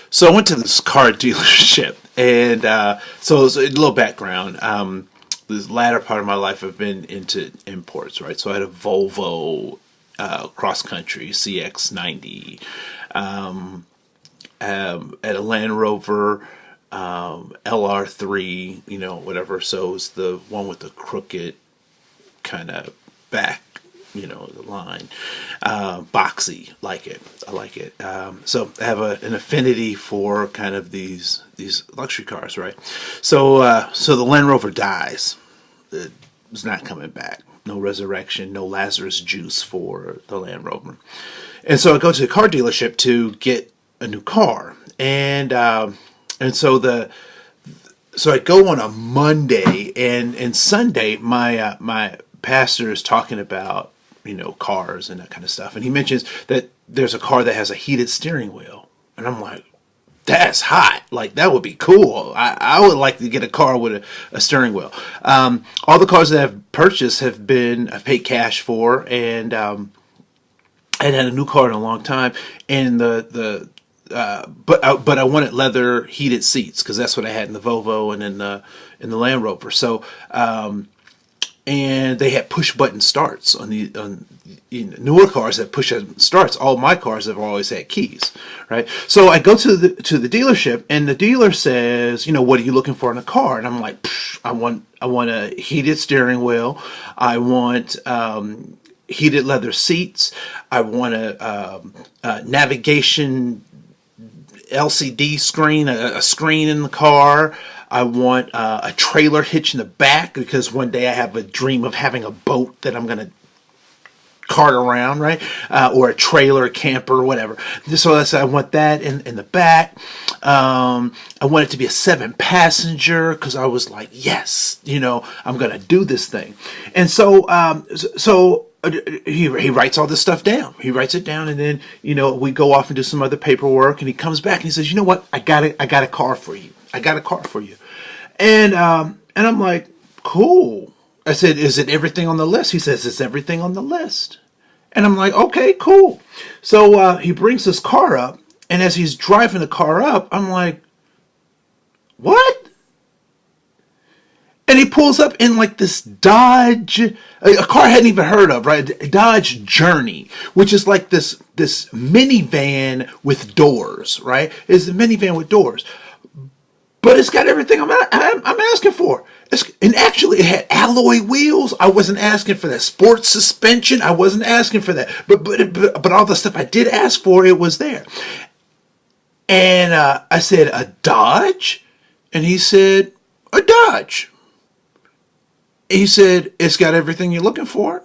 So I went to this car dealership, and so it's a little background. This latter part of my life, I've been into imports, right? So I had a Volvo cross country CX-90, at a Land Rover LR3, whatever. So it's the one with the crooked kind of back, the line, boxy, like it. I like it. So I have an affinity for kind of these luxury cars, right? So the Land Rover dies. It's not coming back. No resurrection, no Lazarus juice for the Land Rover. And so I go to the car dealership to get a new car, and so I go on a Monday, and Sunday my pastor is talking about cars and that kind of stuff, and he mentions that there's a car that has a heated steering wheel, and I'm like, that's hot. Like, that would be cool. I would like to get a car with a steering wheel. All the cars that I've purchased I've paid cash for, and I hadn't had a new car in a long time, and but I wanted leather heated seats because that's what I had in the Volvo and in the Land Rover. So and they had push button starts on newer cars that push button starts. All my cars have always had keys, right? So I go to the dealership, and the dealer says, what are you looking for in a car? And I'm like, I want a heated steering wheel. I want heated leather seats. I want a navigation LCD screen, a screen in the car. I want a trailer hitch in the back because one day I have a dream of having a boat that I'm going to cart around, right? Or a trailer, a camper, whatever. So I want that in the back. I want it to be a 7-passenger because I was like, yes, I'm going to do this thing. And so he writes all this stuff down. He writes it down, and then we go off and do some other paperwork, and he comes back and he says, "You know what? I got a car for you. I got a car for you." And I'm like, cool. I said, "Is it everything on the list?" He says, "It's everything on the list." And I'm like, okay, cool. So he brings this car up, and as he's driving the car up, I'm like, what? And he pulls up in like this Dodge, a car I hadn't even heard of, right? Dodge Journey, which is like this minivan with doors, right? It's a minivan with doors, but it's got everything I'm asking for. And actually, it had alloy wheels. I wasn't asking for that. Sports suspension. I wasn't asking for that. But all the stuff I did ask for, it was there. And I said, a Dodge? And he said, a Dodge. He said, it's got everything you're looking for.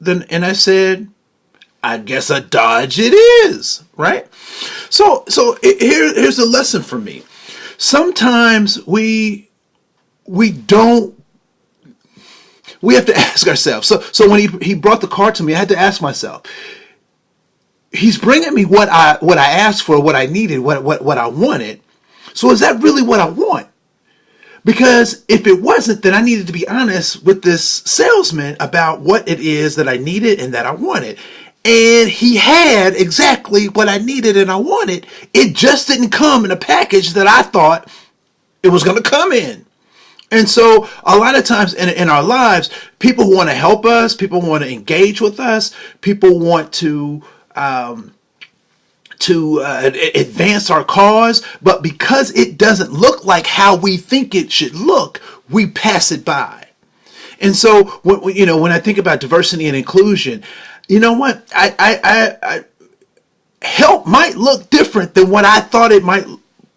And I said, I guess a Dodge it is, right? So here's a lesson for me. Sometimes we have to ask ourselves. So when he brought the car to me, I had to ask myself, he's bringing me what I asked for, what I needed, what I wanted. So is that really what I want? Because if it wasn't, then I needed to be honest with this salesman about what it is that I needed and that I wanted. And he had exactly what I needed and I wanted. It just didn't come in a package that I thought it was going to come in. And so a lot of times in our lives, people want to help us. People want to engage with us. People want to advance our cause, but because it doesn't look like how we think it should look, we pass it by. And so, when I think about diversity and inclusion, you know what? I help might look different than what I thought it might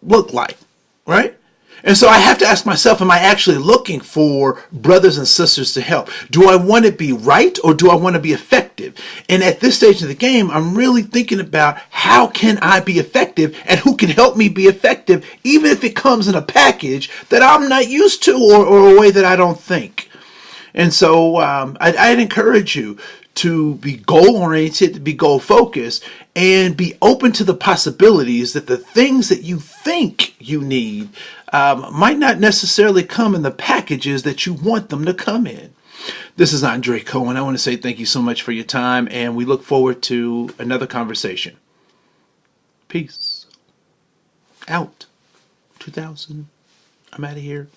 look like, right? And so I have to ask myself, am I actually looking for brothers and sisters to help? Do I want to be right or do I want to be effective? And at this stage of the game, I'm really thinking about how can I be effective and who can help me be effective, even if it comes in a package that I'm not used to or a way that I don't think. And so I'd encourage you to be goal-oriented, to be goal-focused, and be open to the possibilities that the things that you think you need might not necessarily come in the packages that you want them to come in. This is Andre Koen. I want to say thank you so much for your time, and we look forward to another conversation. Peace. Out. 2000. I'm out of here.